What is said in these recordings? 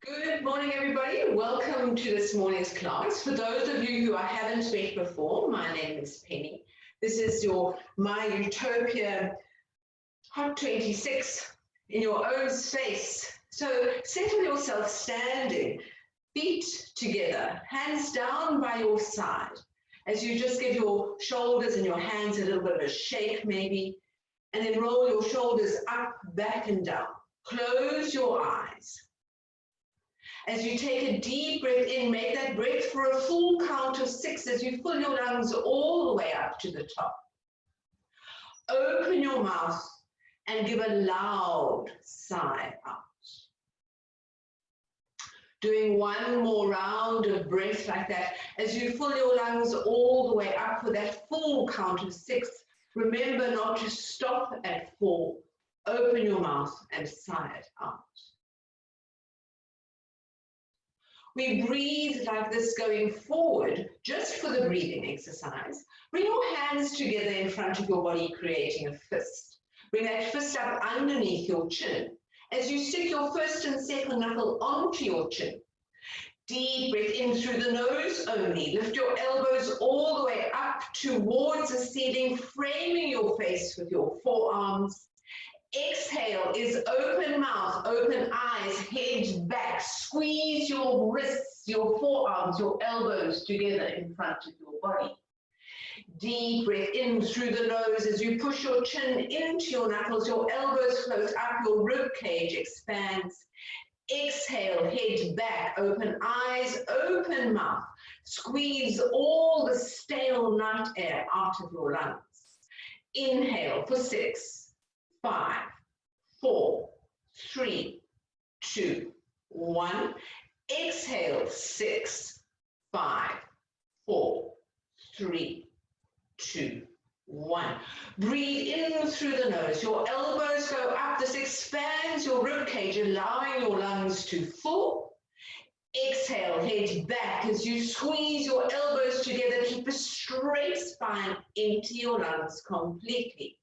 Good morning, everybody. Welcome to this morning's class. For those of you who I haven't met before, my name is Penny. This is your My Utopia Hot 26 in your own space. So settle yourself standing, feet together, hands down by your side, as you just give your shoulders and your hands a little bit of a shake maybe, and then roll your shoulders up, back, and down. Close your eyes. As you take a deep breath in, make that breath for a full count of 6 as you fill your lungs all the way up to the top. Open your mouth and give a loud sigh out. Doing one more round of breath like that. As you fill your lungs all the way up for that full count of 6, remember not to stop at 4. Open your mouth and sigh it out. We breathe like this going forward, just for the breathing exercise. Bring your hands together in front of your body, creating a fist. Bring that fist up underneath your chin. As you stick your first and second knuckle onto your chin, deep breath in through the nose only. Lift your elbows all the way up towards the ceiling, framing your face with your forearms. Exhale is open mouth, open eyes, head back. Squeeze your wrists, your forearms, your elbows together in front of your body. Deep breath in through the nose as you push your chin into your knuckles, your elbows float up, your rib cage expands. Exhale, head back, open eyes, open mouth. Squeeze all the stale night air out of your lungs. Inhale for 6. 5, 4, 3, 2, 1. Exhale, 6, 5, 4, 3, 2, 1. Breathe in through the nose. Your elbows go up. This expands your rib cage, allowing your lungs to fill. Exhale, head back as you squeeze your elbows together. Keep a straight spine. Empty your lungs completely.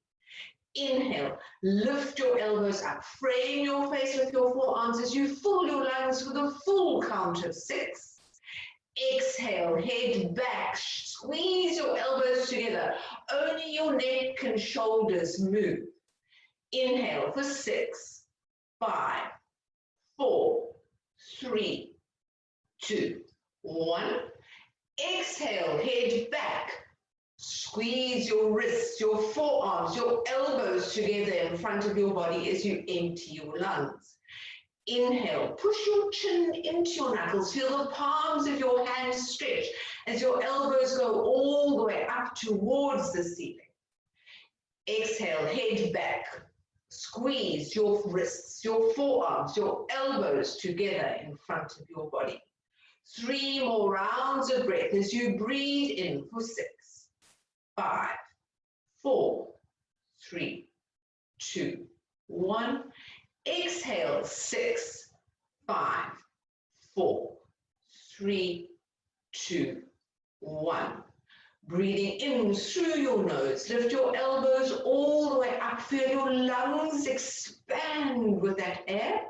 Inhale, lift your elbows up, frame your face with your forearms as you fill your lungs for the full count of 6. Exhale, head back, squeeze your elbows together. Only your neck and shoulders move. Inhale for 6, 5, 4, 3, 2, 1. Exhale, head back. Squeeze your wrists, your forearms, your elbows together in front of your body as you empty your lungs. Inhale, push your chin into your knuckles. Feel the palms of your hands stretch as your elbows go all the way up towards the ceiling. Exhale, head back. Squeeze your wrists, your forearms, your elbows together in front of your body. 3 more rounds of breath as you breathe in for 6. 5, 4, 3, 2, 1. Exhale, 6, 5, 4, 3, 2, 1. Breathing in through your nose. Lift your elbows all the way up. Feel your lungs expand with that air.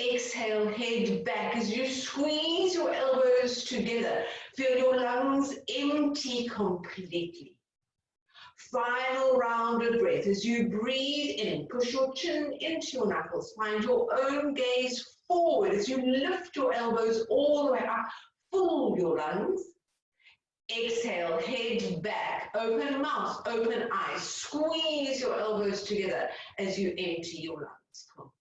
Exhale, head back as you squeeze your elbows together. Feel your lungs empty completely. Final round of breath as you breathe in. Push your chin into your knuckles. Find your own gaze forward as you lift your elbows all the way up. Fill your lungs. Exhale, head back. Open mouth, open eyes. Squeeze your elbows together as you empty your lungs completely.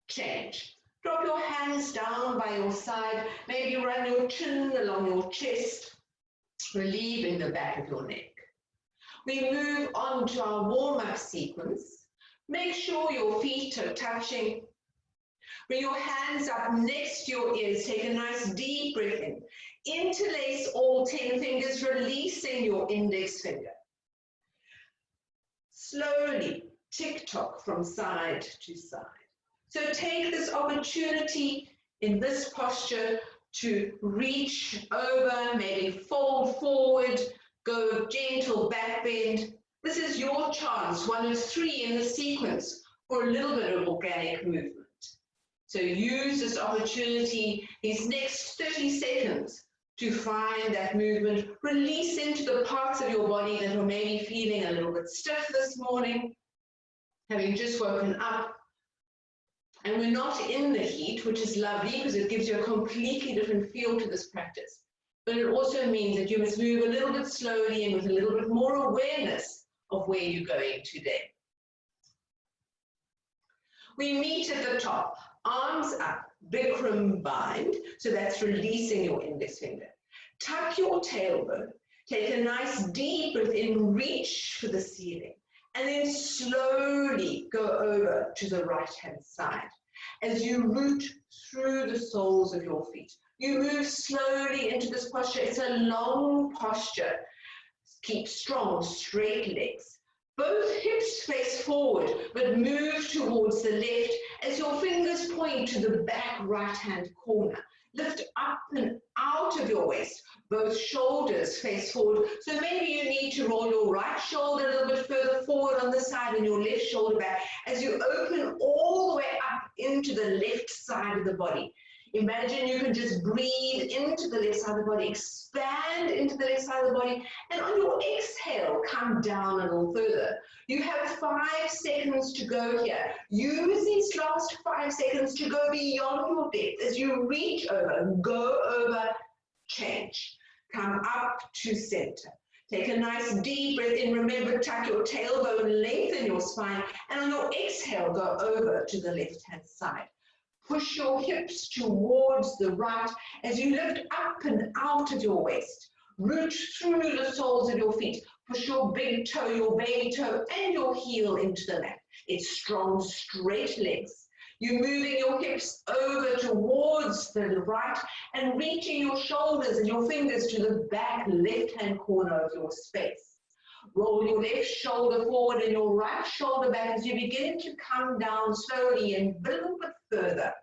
Change. Drop your hands down by your side. Maybe run your chin along your chest, relieving the back of your neck. We move on to our warm-up sequence. Make sure your feet are touching. Bring your hands up next to your ears. Take a nice deep breath in. Interlace all 10 fingers, releasing your index finger. Slowly tick-tock from side to side. So take this opportunity in this posture to reach over, maybe fold forward, go gentle back bend. This is your chance, 1 of 3 in the sequence, for a little bit of organic movement. So use this opportunity, these next 30 seconds, to find that movement. Release into the parts of your body that are maybe feeling a little bit stiff this morning, having just woken up. And we're not in the heat, which is lovely because it gives you a completely different feel to this practice. But it also means that you must move a little bit slowly and with a little bit more awareness of where you're going today. We meet at the top, arms up, Bikram bind, so that's releasing your index finger. Tuck your tailbone, take a nice deep breath in, reach for the ceiling, and then slowly go over to the right-hand side. As you root through the soles of your feet, you move slowly into this posture. It's a long posture. Keep strong, straight legs. Both hips face forward, but move towards the left as your fingers point to the back right-hand corner. Lift up and out of your waist. Both shoulders face forward. So maybe you need to roll your right shoulder a little bit further forward on the side and your left shoulder back as you open all the way up into the left side of the body. Imagine you can just breathe into the left side of the body, expand into the left side of the body, and on your exhale, come down a little further. You have 5 seconds to go here. Use these last 5 seconds to go beyond your depth as you reach over, go over, change. Come up to center. Take a nice deep breath in. Remember, tuck your tailbone, lengthen your spine, and on your exhale, go over to the left-hand side. Push your hips towards the right as you lift up and out of your waist. Root through the soles of your feet. Push your big toe, your baby toe, and your heel into the mat. It's strong, straight legs. You're moving your hips over towards the right and reaching your shoulders and your fingers to the back left-hand corner of your space. Roll your left shoulder forward and your right shoulder back as you begin to come down slowly and a little bit further.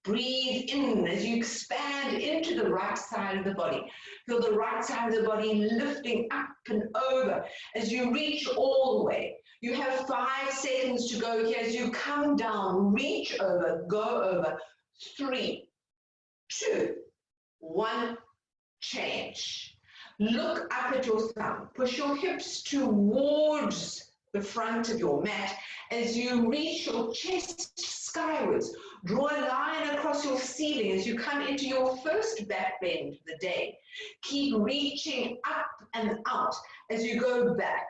Breathe in as you expand into the right side of the body. Feel the right side of the body lifting up and over as you reach all the way. You have 5 seconds to go here as you come down, reach over, go over. 3, 2, 1, change. Look up at your thumb. Push your hips towards the front of your mat as you reach your chest skywards. Draw a line across your ceiling as you come into your first back bend of the day. Keep reaching up and out as you go back.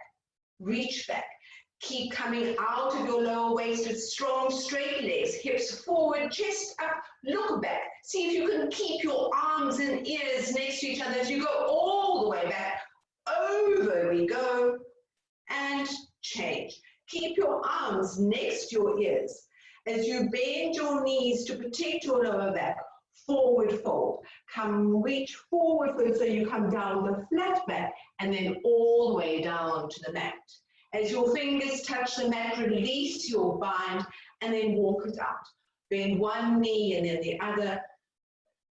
Reach back. Keep coming out of your lower waist with strong, straight legs, hips forward, chest up, look back. See if you can keep your arms and ears next to each other as you go all the way back. Over we go, and change. Keep your arms next to your ears. As you bend your knees to protect your lower back, forward fold. Come reach forward so you come down with a flat back and then all the way down to the mat. As your fingers touch the mat, release your bind and then walk it out. Bend one knee and then the other,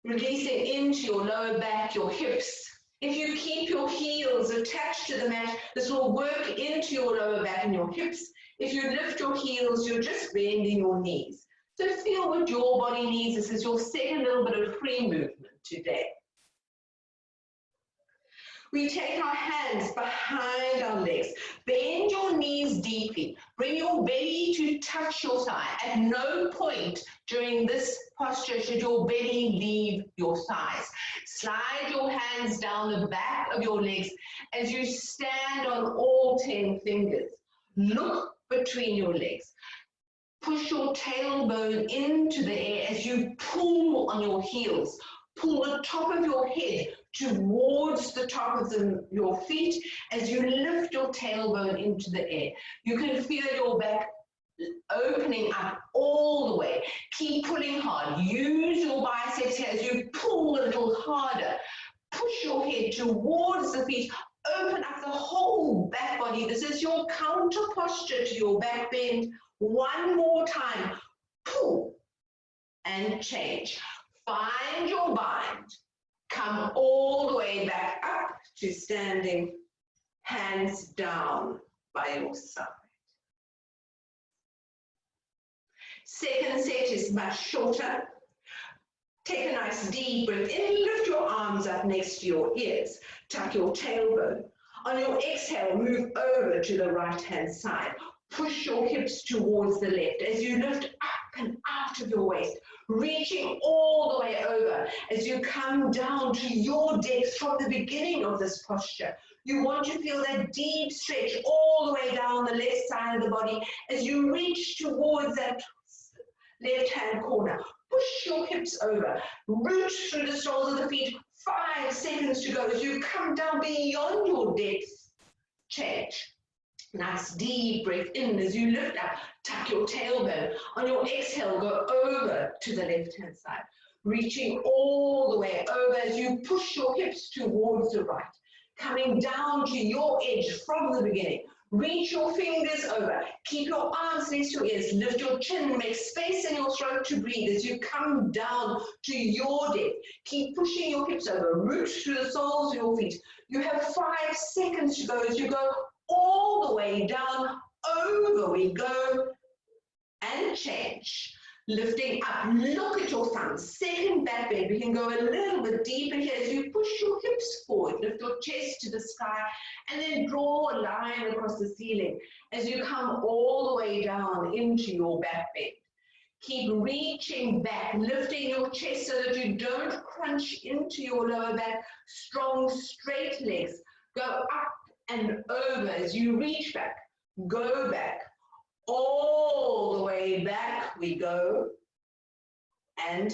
releasing into your lower back, your hips. If you keep your heels attached to the mat, this will work into your lower back and your hips. If you lift your heels, you're just bending your knees. So feel what your body needs. This is your second little bit of free movement today. We take our hands behind our legs. Bend your knees deeply. Bring your belly to touch your thigh. At no point during this posture should your belly leave your thighs. Slide your hands down the back of your legs as you stand on all 10 fingers. Look between your legs. Push your tailbone into the air as you pull on your heels. Pull the top of your head towards the top of your feet as you lift your tailbone into the air. You can feel your back opening up all the way. Keep pulling hard. Use your biceps here as you pull a little harder. Push your head towards the feet. Open up the whole back body. This is your counter posture to your back bend. One more time. Pull and change. Find your bind. Come all the way back up to standing, hands down by your side. Second set is much shorter. Take a nice deep breath in, lift your arms up next to your ears, tuck your tailbone. On your exhale, move over to the right-hand side. Push your hips towards the left as you lift up and out of your waist, reaching all the way over as you come down to your depth from the beginning of this posture. You want to feel that deep stretch all the way down the left side of the body as you reach towards that left-hand corner. Push your hips over, root through the soles of the feet. 5 seconds to go as you come down beyond your depth. Change. Nice deep breath in as you lift up, tuck your tailbone. On your exhale, go over to the left-hand side, reaching all the way over as you push your hips towards the right, coming down to your edge from the beginning. Reach your fingers over. Keep your arms next to your ears. Lift your chin. Make space in your throat to breathe as you come down to your depth. Keep pushing your hips over. Root through the soles of your feet. You have 5 seconds to go as you go all the way down. Over we go. And change. Lifting up, look at your thumbs, second back bend. We can go a little bit deeper here as you push your hips forward, lift your chest to the sky, and then draw a line across the ceiling as you come all the way down into your back bend. Keep reaching back, lifting your chest so that you don't crunch into your lower back. Strong, straight legs. Go up and over as you reach back, go back. All the way back we go and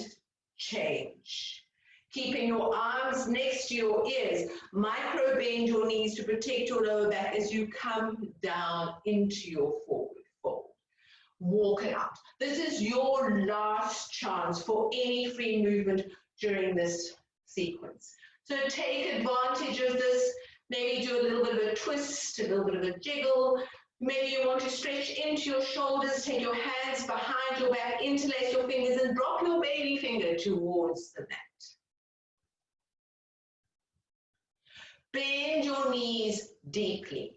change. Keeping your arms next to your ears, micro bend your knees to protect your lower back as you come down into your forward fold. Walk it out. This is your last chance for any free movement during this sequence. So take advantage of this. Maybe do a little bit of a twist, a little bit of a jiggle. Maybe you want to stretch into your shoulders, take your hands behind your back, interlace your fingers, and drop your baby finger towards the mat. Bend your knees deeply.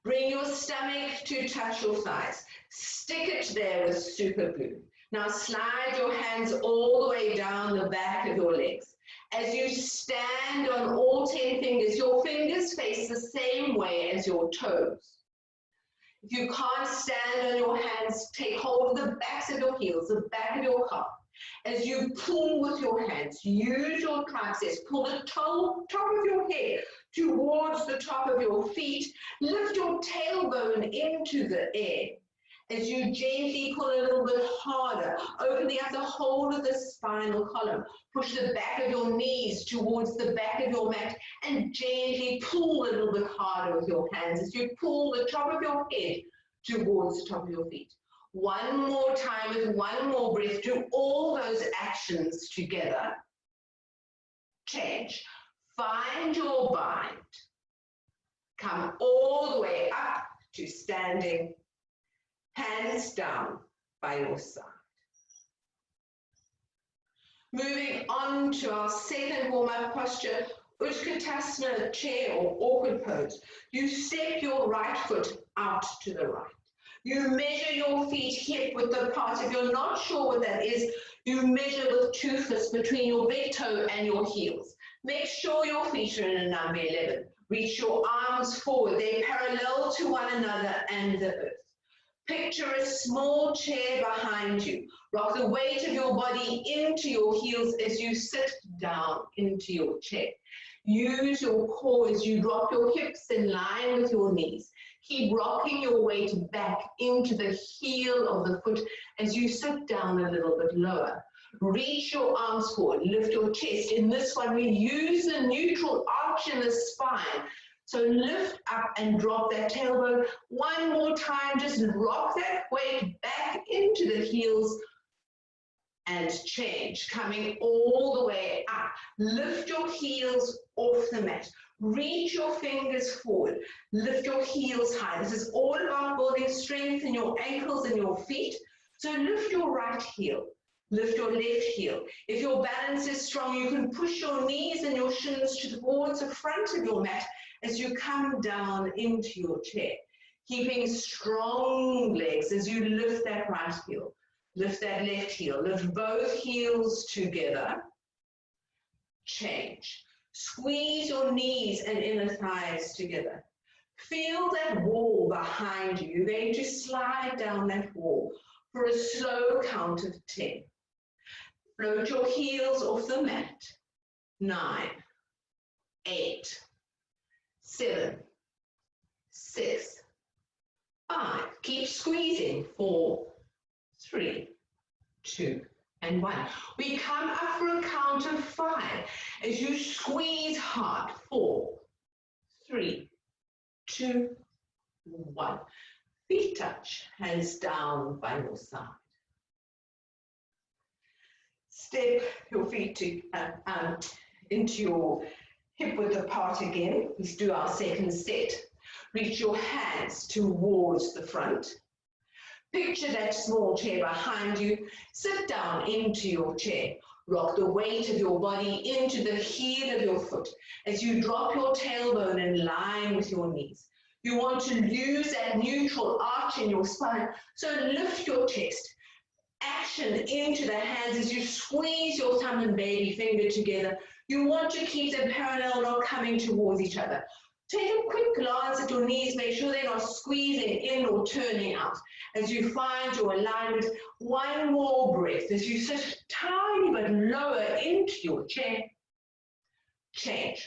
Bring your stomach to touch your thighs. Stick it there with super glue. Now slide your hands all the way down the back of your legs. As you stand on all 10 fingers, your fingers face the same way as your toes. If you can't stand on your hands, take hold of the backs of your heels, the back of your calf. As you pull with your hands, use your triceps, pull the top of your head towards the top of your feet. Lift your tailbone into the air. As you gently pull a little bit harder, opening up the whole of the spinal column. Push the back of your knees towards the back of your mat and gently pull a little bit harder with your hands as you pull the top of your head towards the top of your feet. One more time with one more breath. Do all those actions together. Change. Find your bind. Come all the way up to standing. Hands down by your side. Moving on to our second warm-up posture, Utkatasana, chair or awkward pose. You step your right foot out to the right. You measure your feet hip width apart. If you're not sure what that is, you measure with 2 fists between your big toe and your heels. Make sure your feet are in a number 11. Reach your arms forward. They're parallel to one another and the earth. Picture a small chair behind you. Rock the weight of your body into your heels as you sit down into your chair. Use your core as you drop your hips in line with your knees. Keep rocking your weight back into the heel of the foot as you sit down a little bit lower. Reach your arms forward, lift your chest. In this one, we use the neutral arch in the spine. So lift up and drop that tailbone. One more time, just rock that weight back into the heels and change. Coming all the way up. Lift your heels off the mat. Reach your fingers forward. Lift your heels high. This is all about building strength in your ankles and your feet. So lift your right heel. Lift your left heel. If your balance is strong, you can push your knees and your shins towards the front of your mat as you come down into your chair. Keeping strong legs as you lift that right heel. Lift that left heel. Lift both heels together. Change. Squeeze your knees and inner thighs together. Feel that wall behind you. You're going to slide down that wall for a slow count of 10. Float your heels off the mat. 9, 8, 7, 6, 5. Keep squeezing. 4, 3, 2, and 1. We come up for a count of 5 as you squeeze hard. 4, 3, 2, 1. Feet touch, hands down by your side. Step your feet into your hip width apart again. Let's do our second set. Reach your hands towards the front. Picture that small chair behind you. Sit down into your chair. Rock the weight of your body into the heel of your foot as you drop your tailbone in line with your knees. You want to use that neutral arch in your spine, so lift your chest. Action into the hands as you squeeze your thumb and baby finger together. You want to keep them parallel, not coming towards each other. Take a quick glance at your knees, make sure they're not squeezing in or turning out. As you find your alignment, one more breath as you sit tiny but lower into your chair. Change.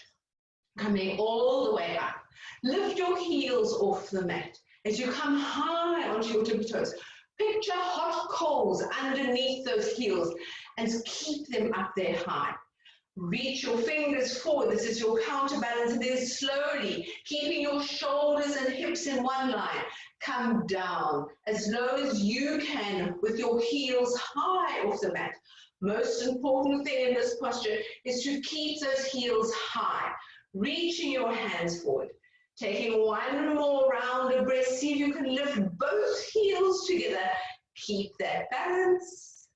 Coming all the way up. Lift your heels off the mat as you come high onto your tippy toes. Picture hot coals underneath those heels and keep them up there high. Reach your fingers forward. This is your counterbalance, and then slowly, keeping your shoulders and hips in one line, come down as low as you can with your heels high off the mat. Most important thing in this posture is to keep those heels high, reaching your hands forward. Taking one more round of breath, see if you can lift both heels together. Keep that balance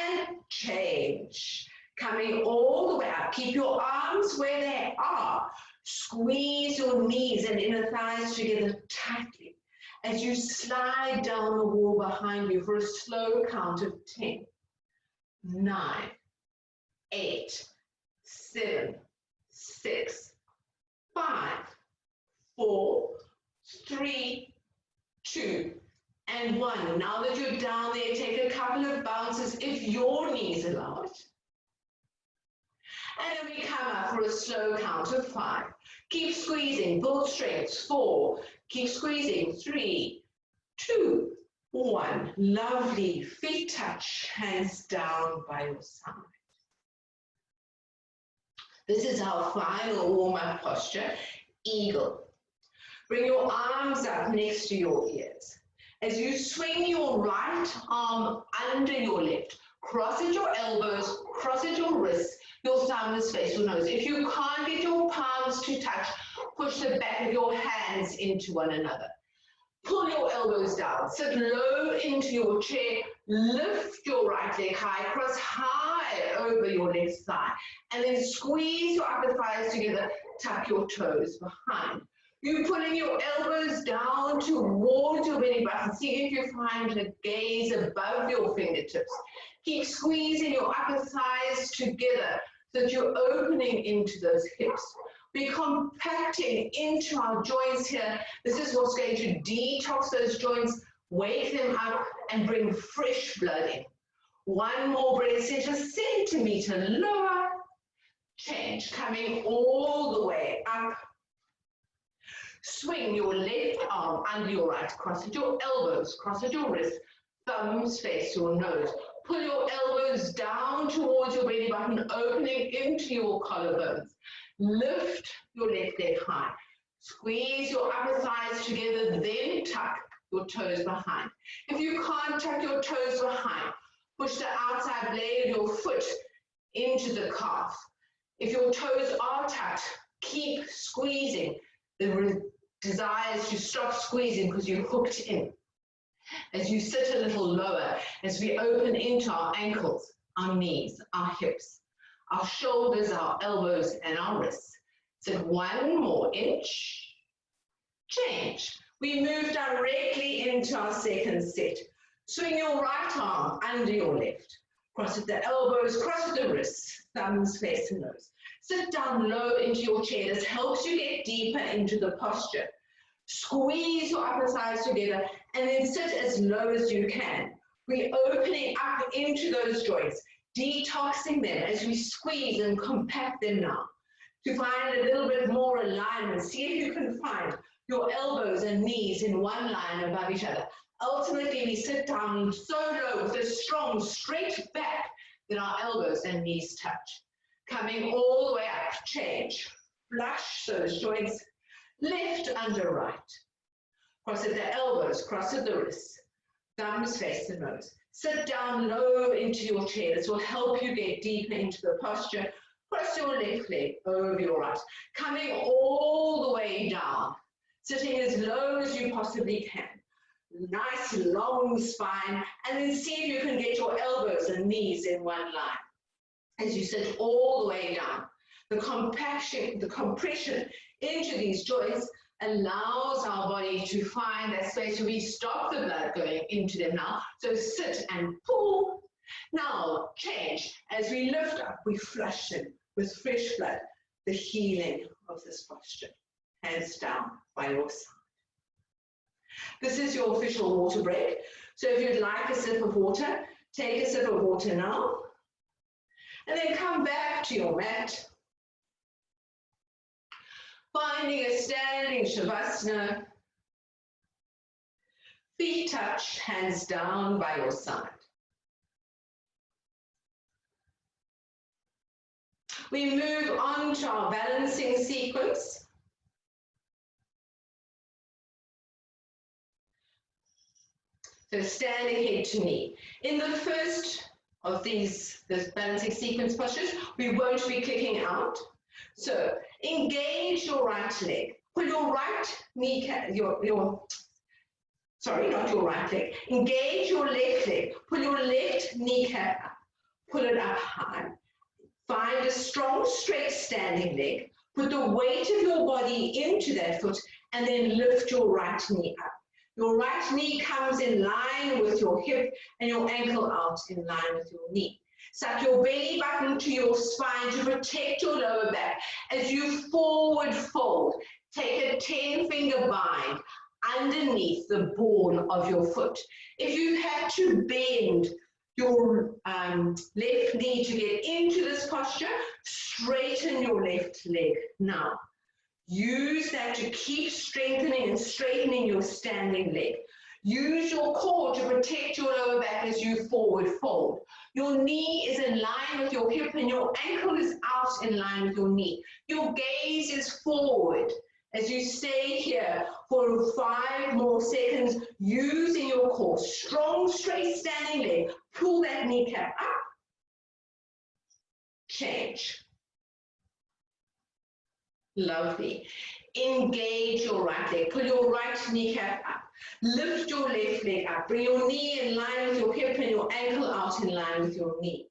and change. Coming all the way up. Keep your arms where they are. Squeeze your knees and inner thighs together tightly as you slide down the wall behind you for a slow count of 10, 9, 8, 7, 6, 5, 4, 3, 2, and 1. Now that you're down there, take a couple of bounces if your knees allow it. And then we come up for a slow count of 5. Keep squeezing, build strength. 4, keep squeezing. 3, 2, 1. Lovely. Feet touch, hands down by your side. This is our final warm-up posture, eagle. Bring your arms up next to your ears. As you swing your right arm under your left, cross at your elbows, cross at your wrists, your thumbs face your nose. If you can't get your palms to touch, push the back of your hands into one another. Pull your elbows down, sit low into your chair, lift your right leg high, cross high over your left thigh, and then squeeze your upper thighs together, tuck your toes behind. You're pulling your elbows down towards your belly button. See if you find the gaze above your fingertips. Keep squeezing your upper thighs together so that you're opening into those hips. We're compacting into our joints here. This is what's going to detox those joints, wake them up, and bring fresh blood in. One more breath, sit a centimeter lower. Change, coming all the way up. Swing your left arm under your right, cross at your elbows, cross at your wrists, thumbs face your nose. Pull your elbows down towards your belly button, opening into your collarbones. Lift your left leg high. Squeeze your upper thighs together, then tuck your toes behind. If you can't tuck your toes behind, push the outside blade of your foot into the calf. If your toes are tucked, keep squeezing. The desire is to stop squeezing because you're hooked in. As you sit a little lower, as we open into our ankles, our knees, our hips, our shoulders, our elbows, and our wrists. Sit one more inch. Change. We move directly into our second set. Swing your right arm under your left. Cross at the elbows, cross at the wrists, thumbs face the nose. Sit down low into your chair. This helps you get deeper into the posture. Squeeze your upper thighs together and then sit as low as you can. We're opening up into those joints, detoxing them as we squeeze and compact them now. To find a little bit more alignment, see if you can find your elbows and knees in one line above each other. Ultimately, we sit down so low with a strong straight back that our elbows and knees touch. Coming all the way up, change. Flush those joints, left under right. Cross at the elbows, cross at the wrists. Thumbs face the nose. Sit down low into your chair. This will help you get deeper into the posture. Cross your left leg over your right. Coming all the way down. Sitting as low as you possibly can. Nice long spine. And then see if you can get your elbows and knees in one line. As you sit all the way down. The compaction, the compression into these joints allows our body to find that space where we stop the blood going into them now. So sit and pull. Now change. As we lift up, we flush in with fresh blood, the healing of this posture. Hands down by your side. This is your official water break. So if you'd like a sip of water, take a sip of water now. And then come back to your mat. Finding a standing Shavasana. Feet touch, hands down by your side. We move on to our balancing sequence. So standing head to knee. In the first of this balancing sequence postures, we won't be clicking out. So engage your right leg. Pull your right kneecap, sorry, not your right leg. Engage your left leg. Pull your left kneecap up. Pull it up high. Find a strong, straight standing leg. Put the weight of your body into that foot and then lift your right knee up. Your right knee comes in line with your hip and your ankle out in line with your knee. Suck your belly button to your spine to protect your lower back. As you forward fold, take a 10-finger bind underneath the ball of your foot. If you had to bend your left knee to get into this posture, straighten your left leg now. Use that to keep strengthening and straightening your standing leg. Use your core to protect your lower back as you forward fold. Your knee is in line with your hip and your ankle is out in line with your knee. Your gaze is forward as you stay here for 5 more seconds, using your core. Strong, straight standing leg. Pull that kneecap up. Change. Lovely. Engage your right leg. Pull your right kneecap up. Lift your left leg up. Bring your knee in line with your hip and your ankle out in line with your knee.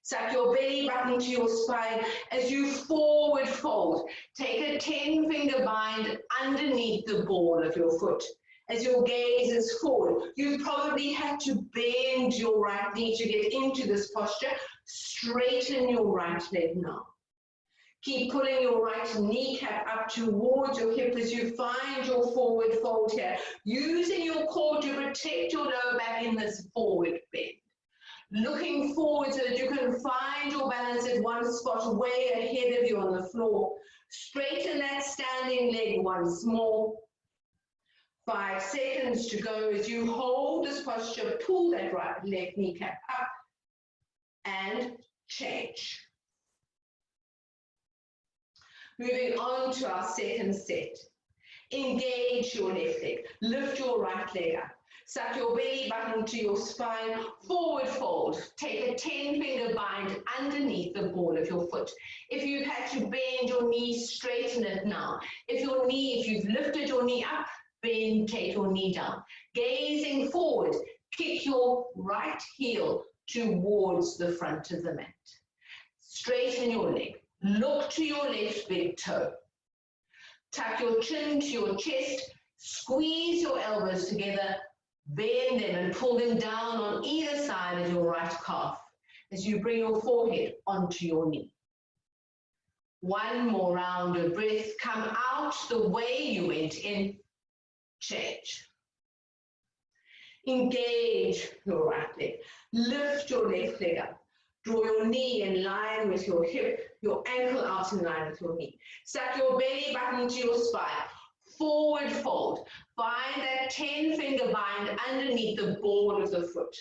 Suck your belly button to your spine as you forward fold. Take a 10-finger bind underneath the ball of your foot. As your gaze is forward, you probably had to bend your right knee to get into this posture. Straighten your right leg now. Keep pulling your right kneecap up towards your hip as you find your forward fold here, using your core to protect your lower back in this forward bend. Looking forward so that you can find your balance at one spot way ahead of you on the floor. Straighten that standing leg once more. 5 seconds to go as you hold this posture, pull that right left kneecap up and change. Moving on to our second set. Engage your left leg. Lift your right leg up. Suck your belly button to your spine. Forward fold. Take a 10-finger bind underneath the ball of your foot. If you've had to bend your knee, straighten it now. If you've lifted your knee up, bend, take your knee down. Gazing forward, kick your right heel towards the front of the mat. Straighten your leg. Look to your left big toe. Tuck your chin to your chest. Squeeze your elbows together. Bend them and pull them down on either side of your right calf as you bring your forehead onto your knee. One more round of breath. Come out the way you went in. Change. Engage your right leg. Lift your left leg up. Draw your knee in line with your hip, your ankle out in line with your knee. Suck your belly button to your spine. Forward fold. Find that 10-finger bind underneath the board of the foot.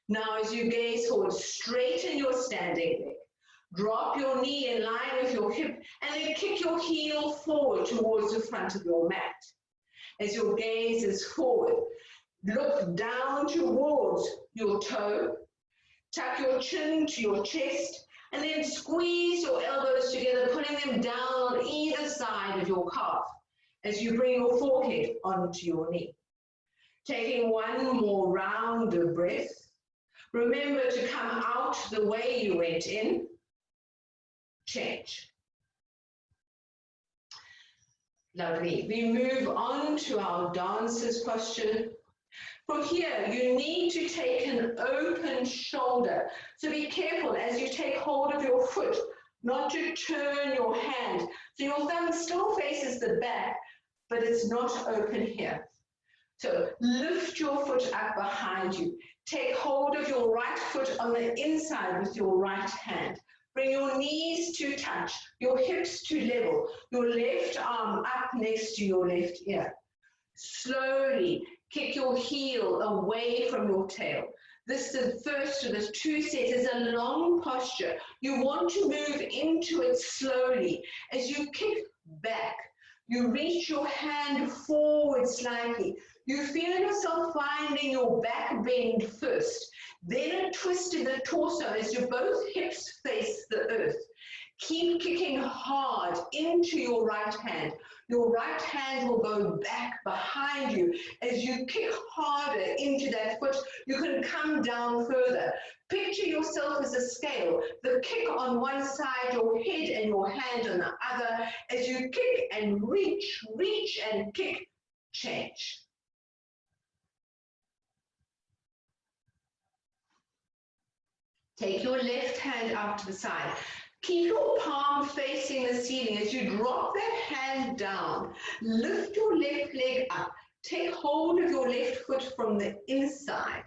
Now as you gaze forward, straighten your standing leg. Drop your knee in line with your hip and then kick your heel forward towards the front of your mat. As your gaze is forward, look down towards your toe, tuck your chin to your chest, and then squeeze your elbows together, putting them down on either side of your calf as you bring your forehead onto your knee. Taking one more round of breath. Remember to come out the way you went in. Change. Lovely. We move on to our dancer's posture. From here, you need to take an open shoulder. So be careful as you take hold of your foot, not to turn your hand. So your thumb still faces the back, but it's not open here. So lift your foot up behind you. Take hold of your right foot on the inside with your right hand. Bring your knees to touch, your hips to level, your left arm up next to your left ear. Slowly kick your heel away from your tail. This is the first of the two sets. It's a long posture. You want to move into it slowly. As you kick back, you reach your hand forward slightly. You feel yourself finding your back bend first, then a twist in the torso as your both hips face the earth. Keep kicking hard into your right hand. Your right hand will go back behind you. As you kick harder into that foot, you can come down further. Picture yourself as a scale. The kick on one side, your head and your hand on the other. As you kick and reach, reach and kick, change. Take your left hand out to the side. Keep your palm facing the ceiling. As you drop that hand down, lift your left leg up. Take hold of your left foot from the inside.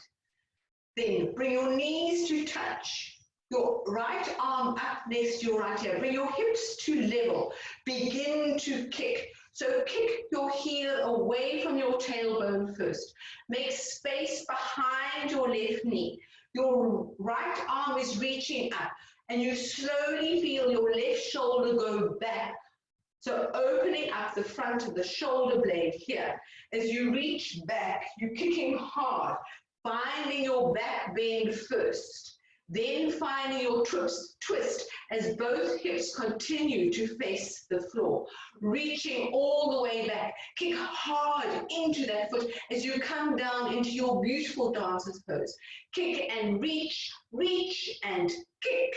Then bring your knees to touch. Your right arm up next to your right ear. Bring your hips to level. Begin to kick. So kick your heel away from your tailbone first. Make space behind your left knee. Your right arm is reaching up and you slowly feel your left shoulder go back. So opening up the front of the shoulder blade here. As you reach back, you're kicking hard, finding your back bend first. Then finding your twist as both hips continue to face the floor. Reaching all the way back. Kick hard into that foot as you come down into your beautiful dancer's pose. Kick and reach, reach and kick.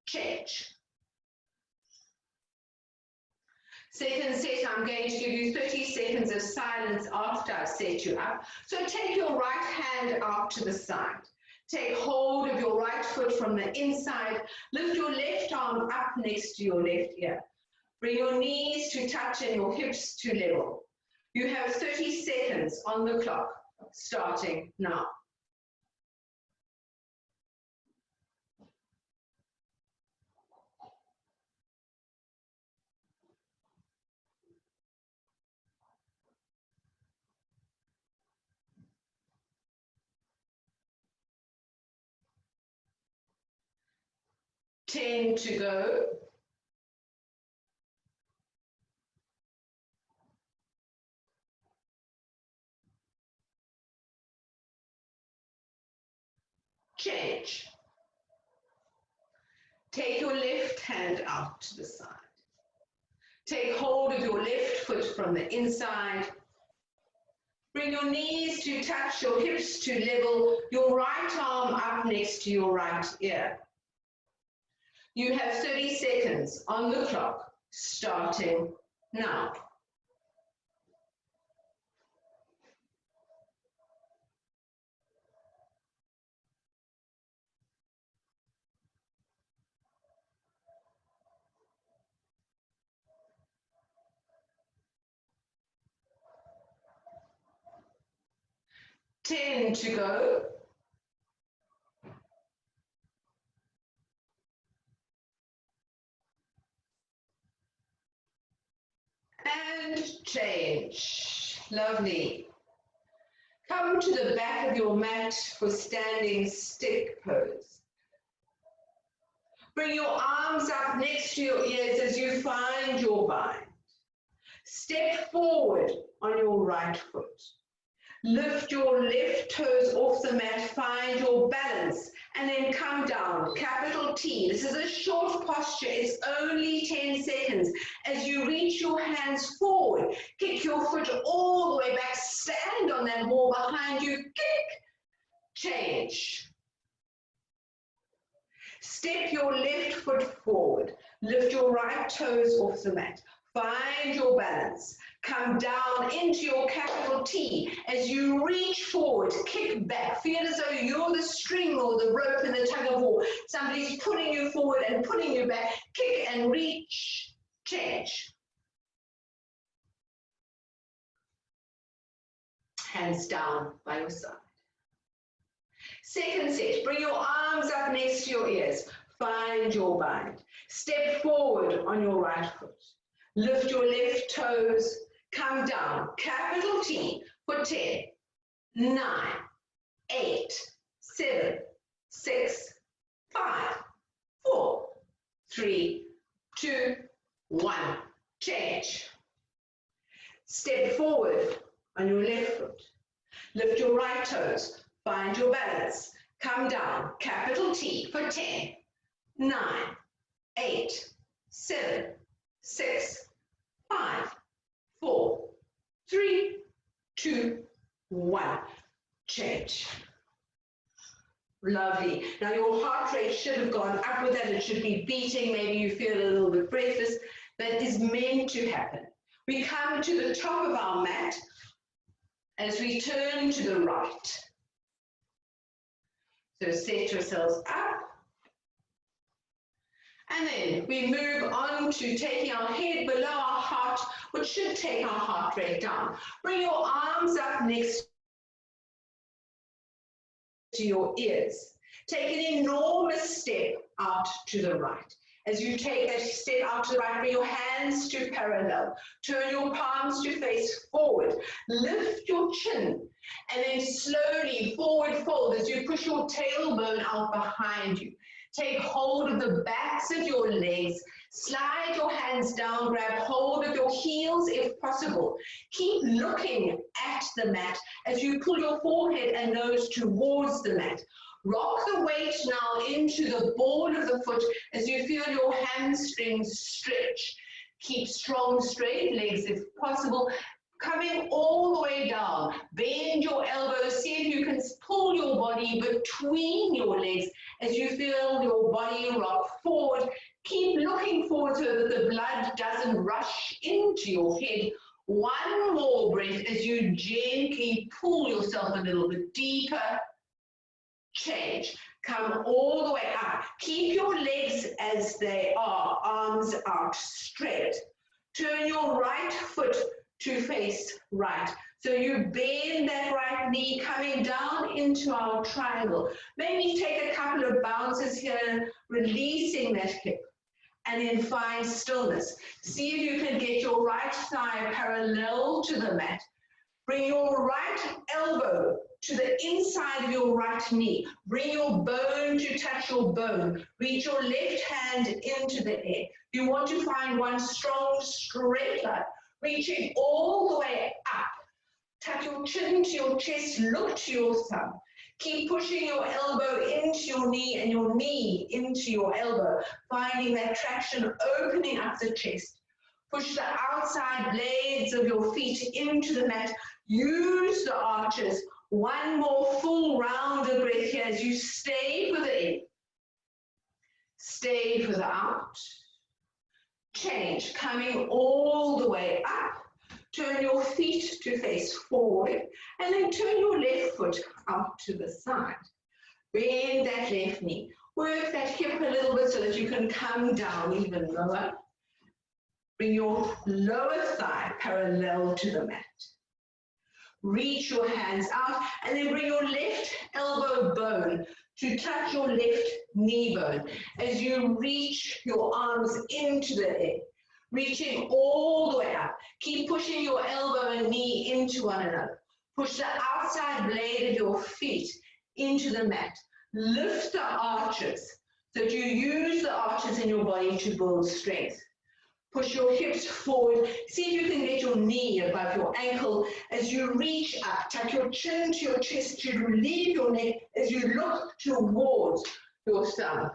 Change. Second set, I'm going to give you 30 seconds of silence after I've set you up. So take your right hand out to the side. Take hold of your right foot from the inside. Lift your left arm up next to your left ear. Bring your knees to touch and your hips to level. You have 30 seconds on the clock, starting now. Ten to go. Change. Take your left hand out to the side. Take hold of your left foot from the inside. Bring your knees to touch, your hips to level, your right arm up next to your right ear. You have 30 seconds on the clock, starting now. 10 to go. And change. Lovely. Come to the back of your mat for standing stick pose. Bring your arms up next to your ears as you find your bind. Step forward on your right foot. Lift your left toes off the mat, find your balance, and then come down, capital T. This is a short posture, it's only 10 seconds. As you reach your hands forward, kick your foot all the way back, stand on that wall behind you, kick, change. Step your left foot forward, lift your right toes off the mat. Find your balance. Come down into your capital T. As you reach forward, kick back. Feel as though you're the string or the rope in the tug of war. Somebody's pulling you forward and pulling you back. Kick and reach. Change. Hands down by your side. Second set. Bring your arms up next to your ears. Find your bind. Step forward on your right foot. Lift your left toes, come down, capital T for 10, 9, 8, 7, 6, 5, 4, 3, 2, 1. Change. Step forward on your left foot. Lift your right toes, find your balance, come down, capital T for 10, 9, 8, 7, 6, 5, 4, 3, 2, 1. Change. Lovely. Now your heart rate should have gone up with that. It should be beating. Maybe you feel a little bit breathless. That is meant to happen. We come to the top of our mat as we turn to the right. So set yourselves up. And then we move on to taking our head below our heart, which should take our heart rate down. Bring your arms up next to your ears. Take an enormous step out to the right. As you take that step out to the right, bring your hands to parallel. Turn your palms to face forward. Lift your chin and then slowly forward fold as you push your tailbone out behind you. Take hold of the backs of your legs. Slide your hands down, grab hold of your heels if possible. Keep looking at the mat as you pull your forehead and nose towards the mat. Rock the weight now into the ball of the foot as you feel your hamstrings stretch. Keep strong, straight legs if possible. Coming all the way down. Bend your elbows. See if you can pull your body between your legs as you feel your body rock forward. Keep looking forward so that the blood doesn't rush into your head. One more breath as you gently pull yourself a little bit deeper. Change. Come all the way up. Keep your legs as they are, arms out straight. Turn your right foot to face right. So you bend that right knee coming down into our triangle. Maybe take a couple of bounces here, releasing that hip. And then find stillness. See if you can get your right thigh parallel to the mat. Bring your right elbow to the inside of your right knee. Bring your bone to touch your bone. Reach your left hand into the air. You want to find one strong straight line, reaching all the way up. Tuck your chin to your chest, look to your thumb. Keep pushing your elbow into your knee and your knee into your elbow, finding that traction, opening up the chest. Push the outside blades of your feet into the mat. Use the arches. One more full round of breath here as you stay for the in. Stay for the out. Change, coming all the way up. Turn your feet to face forward and then turn your left foot out to the side. Bend that left knee. Work that hip a little bit so that you can come down even lower. Bring your lower thigh parallel to the mat. reach your hands out, and then bring your left elbow bone to touch your left knee bone as you reach your arms into the air, reaching all the way up. Keep pushing your elbow and knee into one another. Push the outside blade of your feet into the mat. Lift the arches so that you use the arches in your body to build strength. Push your hips forward. See if you can get your knee above your ankle as you reach up. Tuck your chin to your chest to relieve your neck as you look towards your thumb.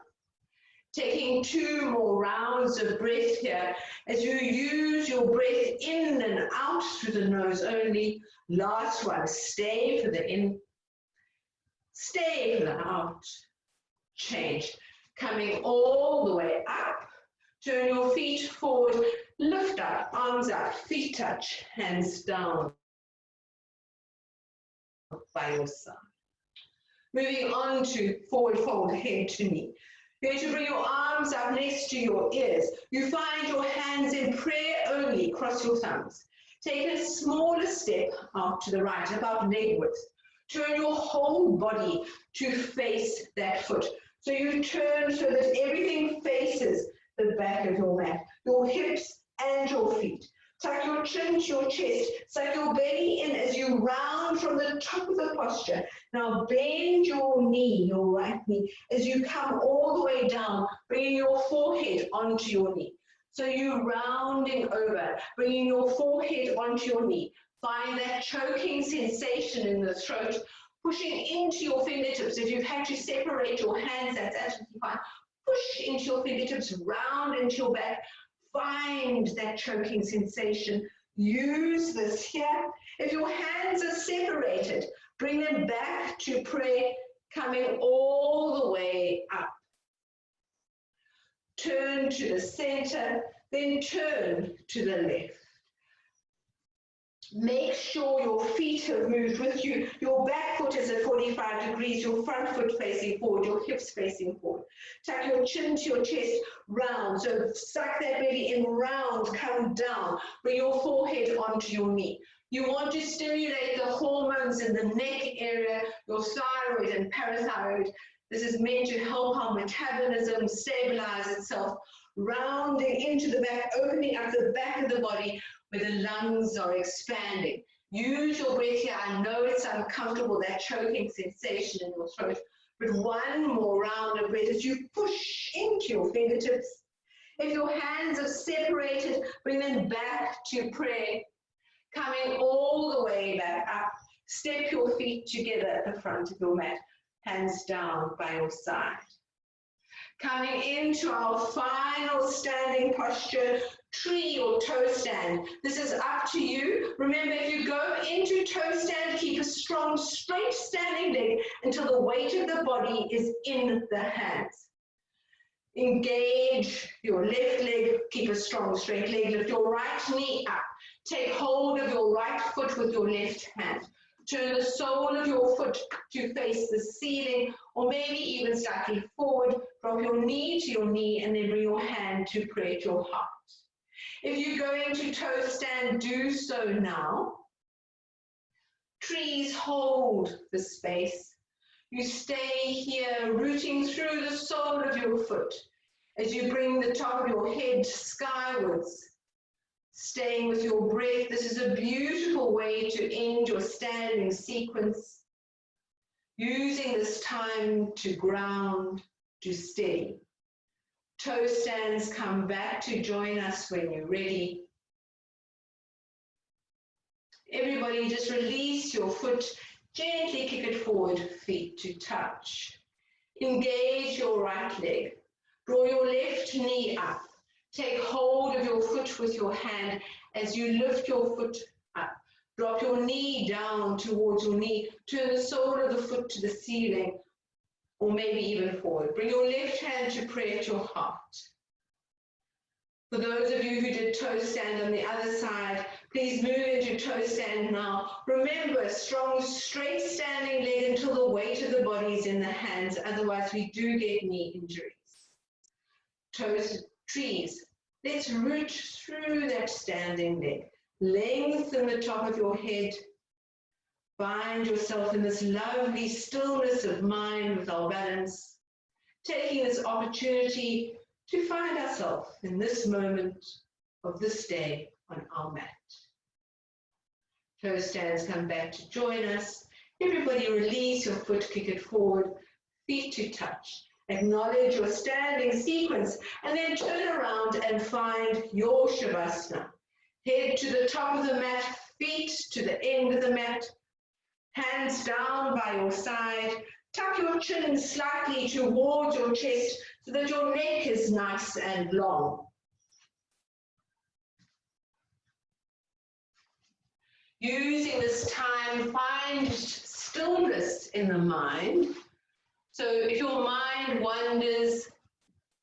Taking 2 more rounds of breath here as you use your breath in and out through the nose only. Last one, stay for the in, stay for the out. Change. Coming all the way up. Turn your feet forward, lift up, arms up, feet touch, hands down by your side. Moving on to forward fold, head to knee. You're going to bring your arms up next to your ears. You find your hands in prayer only, cross your thumbs. Take a smaller step out to the right, about leg width. Turn your whole body to face that foot. So you turn so that everything faces the back of your mat, your hips and your feet. Tuck your chin to your chest, suck your belly in as you round from the top of the posture. Now bend your knee, your right knee, as you come all the way down, bringing your forehead onto your knee. So you're rounding over, bringing your forehead onto your knee. Find that choking sensation in the throat, pushing into your fingertips. If you've had to separate your hands, that's absolutely fine. Push into your fingertips, round into your back. Find that choking sensation. Use this here. If your hands are separated, bring them back to prayer, coming all the way up. Turn to the center, then turn to the left. Make sure your feet have moved with you. Your back foot is at 45 degrees, your front foot facing forward, your hips facing forward. Tuck your chin to your chest, round. So suck that belly in, round, come down. Bring your forehead onto your knee. You want to stimulate the hormones in the neck area, your thyroid and parathyroid. This is meant to help our metabolism stabilize itself, rounding into the back, opening up the back of the body, where the lungs are expanding. Use your breath here. I know it's uncomfortable, that choking sensation in your throat, but one more round of breath as you push into your fingertips. If your hands are separated, bring them back to prayer. Coming all the way back up. Step your feet together at the front of your mat. Hands down by your side. Coming into our final standing posture, tree or toe stand. This is up to you. Remember, if you go into toe stand, keep a strong, straight standing leg until the weight of the body is in the hands. Engage your left leg, keep a strong, straight leg. Lift your right knee up. Take hold of your right foot with your left hand. Turn the sole of your foot to face the ceiling, or maybe even slightly forward. Drop your knee to your knee and then bring your hand to pray at your heart. If you go into toe stand, do so now. Trees hold the space. You stay here, rooting through the sole of your foot as you bring the top of your head skywards. Staying with your breath. This is a beautiful way to end your standing sequence. Using this time to ground, to steady. Toe stands, come back to join us when you're ready. Everybody just release your foot, gently kick it forward, feet to touch. Engage your right leg. Draw your left knee up. Take hold of your foot with your hand as you lift your foot up. Drop your knee down towards your knee. Turn the sole of the foot to the ceiling, or maybe even forward. Bring your left hand to pray at your heart. For those of you who did toe stand on the other side, please move into toe stand now. Remember, strong, straight standing leg until the weight of the body is in the hands. Otherwise, we do get knee injuries. Toes, trees. Let's root through that standing leg. Lengthen the top of your head. Find yourself in this lovely stillness of mind with our balance, taking this opportunity to find ourselves in this moment of this day on our mat. Toe stands come back to join us. Everybody release your foot, kick it forward, feet to touch. Acknowledge your standing sequence and then turn around and find your Shavasana. Head to the top of the mat, feet to the end of the mat, hands down by your side. Tuck your chin slightly towards your chest so that your neck is nice and long. Using this time, find stillness in the mind. So if your mind wanders,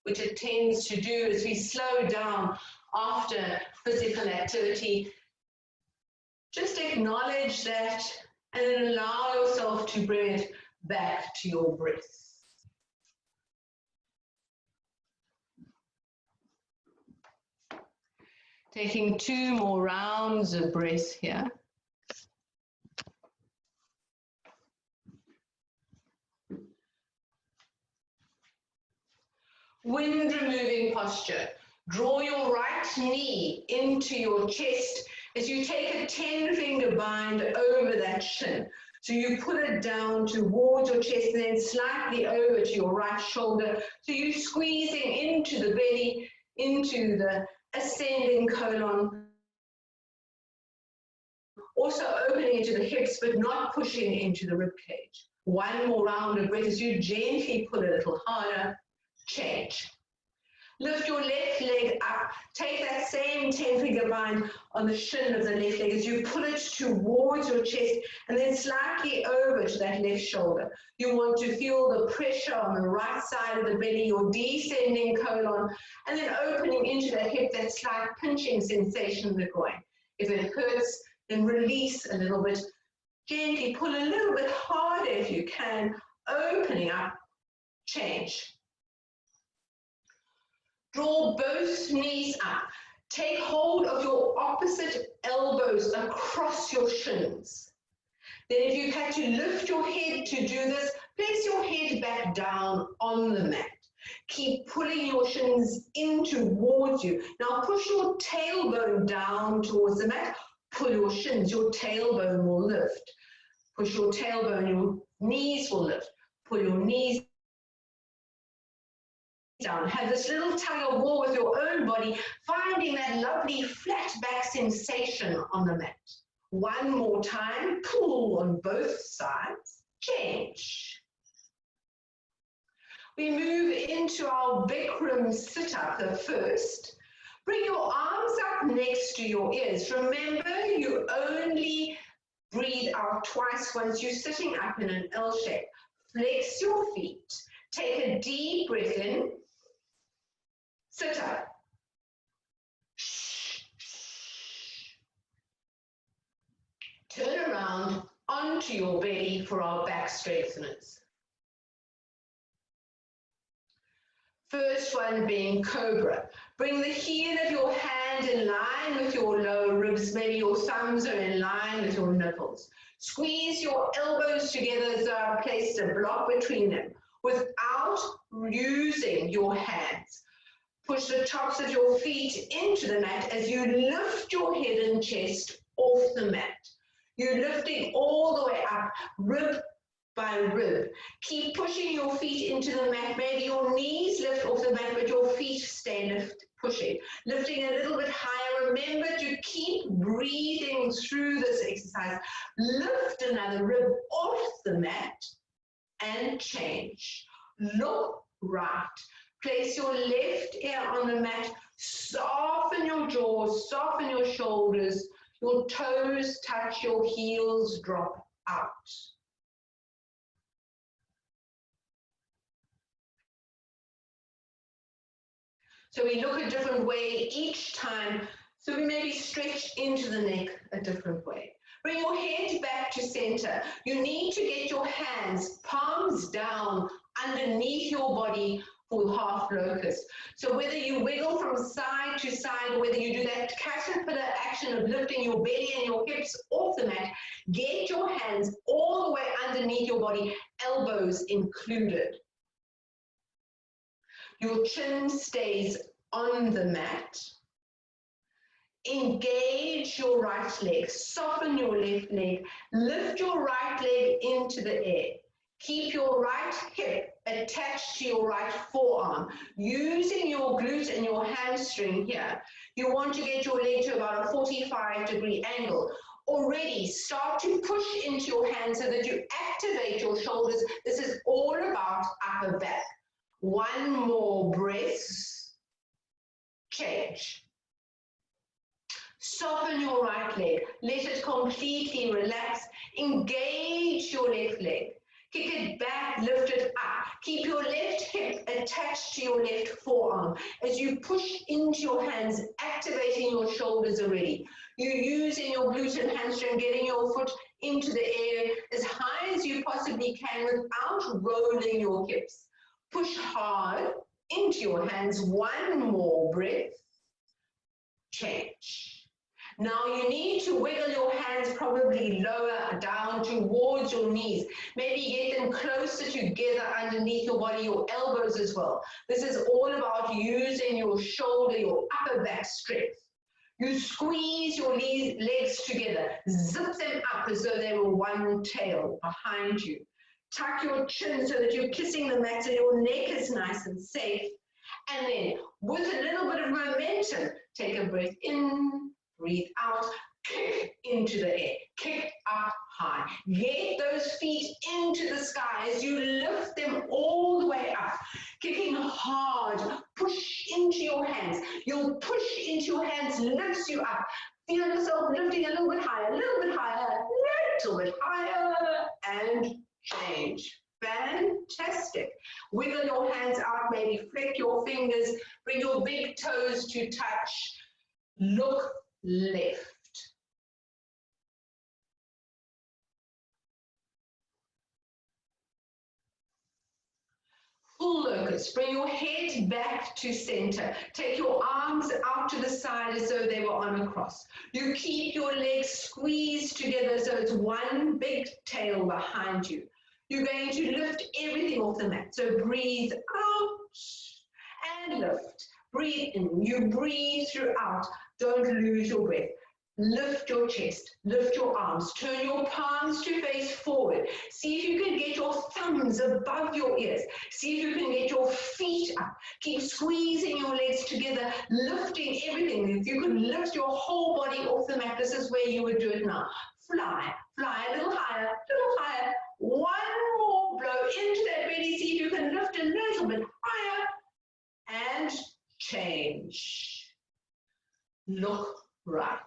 which it tends to do as we slow down after physical activity, just acknowledge that and then allow yourself to bring it back to your breath. Taking 2 more rounds of breath here. Wind removing posture. Draw your right knee into your chest as you take a 10-finger bind over that shin. So you pull it down towards your chest and then slightly over to your right shoulder. So you're squeezing into the belly, into the ascending colon. Also opening into the hips, but not pushing into the rib cage. 1 more round of breath as you gently pull a little harder. Change. Lift your left leg up. Take that same 10-finger bind on the shin of the left leg as you pull it towards your chest and then slightly over to that left shoulder. You want to feel the pressure on the right side of the belly, your descending colon, and then opening into that hip, that slight pinching sensation in the groin. If it hurts, then release a little bit. Gently pull a little bit harder if you can, opening up. Change. Draw both knees up. Take hold of your opposite elbows across your shins. Then if you've had to lift your head to do this, place your head back down on the mat. Keep pulling your shins in towards you. Now push your tailbone down towards the mat. Pull your shins, your tailbone will lift. Push your tailbone, your knees will lift. Pull your knees down. Have this little tug of war with your own body, finding that lovely flat back sensation on the mat. 1 more time, pull on both sides, change. We move into our Bikram sit-up first. Bring your arms up next to your ears. Remember, you only breathe out twice once you're sitting up in an L shape. Flex your feet. Take a deep breath in. Sit up. Turn around onto your belly for our back straighteners. First one being cobra. Bring the heel of your hand in line with your lower ribs. Maybe your thumbs are in line with your nipples. Squeeze your elbows together as though I've placed a block between them without using your hands. Push the tops of your feet into the mat as you lift your head and chest off the mat. You're lifting all the way up, rib by rib. Keep pushing your feet into the mat. Maybe your knees lift off the mat, but your feet stay pushing. Lifting a little bit higher. Remember to keep breathing through this exercise. Lift another rib off the mat and change. Look right. Place your left ear on the mat. Soften your jaw, soften your shoulders. Your toes touch, your heels drop out. So we look a different way each time. So we maybe stretch into the neck a different way. Bring your head back to center. You need to get your hands, palms down, underneath your body, for half locust. So whether you wiggle from side to side, or whether you do that caterpillar action of lifting your belly and your hips off the mat, get your hands all the way underneath your body, elbows included. Your chin stays on the mat. Engage your right leg, soften your left leg, lift your right leg into the air. Keep your right hip attached to your right forearm, using your glute and your hamstring here. You want to get your leg to about a 45-degree angle. Already start to push into your hands so that you activate your shoulders. This is all about upper back. One more breath. Change. Soften your right leg. Let it completely relax. Engage your left leg. Kick it back, lift it up. Keep your left hip attached to your left forearm. As you push into your hands, activating your shoulders already. You're using your glute and hamstring, getting your foot into the air as high as you possibly can without rolling your hips. Push hard into your hands. One more breath. Change. Now you need to wiggle your hands probably lower down towards your knees. Maybe get them closer together underneath your body, your elbows as well. This is all about using your shoulder, your upper back strength. You squeeze your legs together, zip them up as though they were one tail behind you. Tuck your chin so that you're kissing the mat so your neck is nice and safe. And then with a little bit of momentum, take a breath in, breathe out, kick into the air, kick up high. Get those feet into the sky as you lift them all the way up, kicking hard. Push into your hands. You'll push into your hands, lifts you up. Feel yourself lifting a little bit higher, and change. Fantastic. Wiggle your hands out, maybe flick your fingers, bring your big toes to touch. Look left. Full locust. Bring your head back to center. Take your arms out to the side as though they were on a cross. You keep your legs squeezed together so it's one big tail behind you. You're going to lift everything off the mat. So breathe out and lift. Breathe in. You breathe throughout. Don't lose your breath. Lift your chest, lift your arms, turn your palms to face forward. See if you can get your thumbs above your ears. See if you can get your feet up. Keep squeezing your legs together, lifting everything. If you can lift your whole body off the mat, this is where you would do it now. Fly, fly a little higher, little higher. One more blow into that belly. See if you can lift a little bit higher and change. Look right.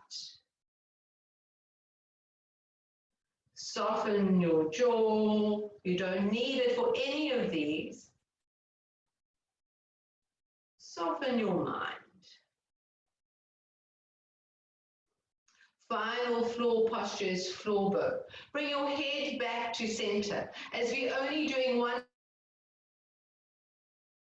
Soften your jaw. You don't need it for any of these. Soften your mind. Final floor posture is floor bow. Bring your head back to center. As we're only doing one,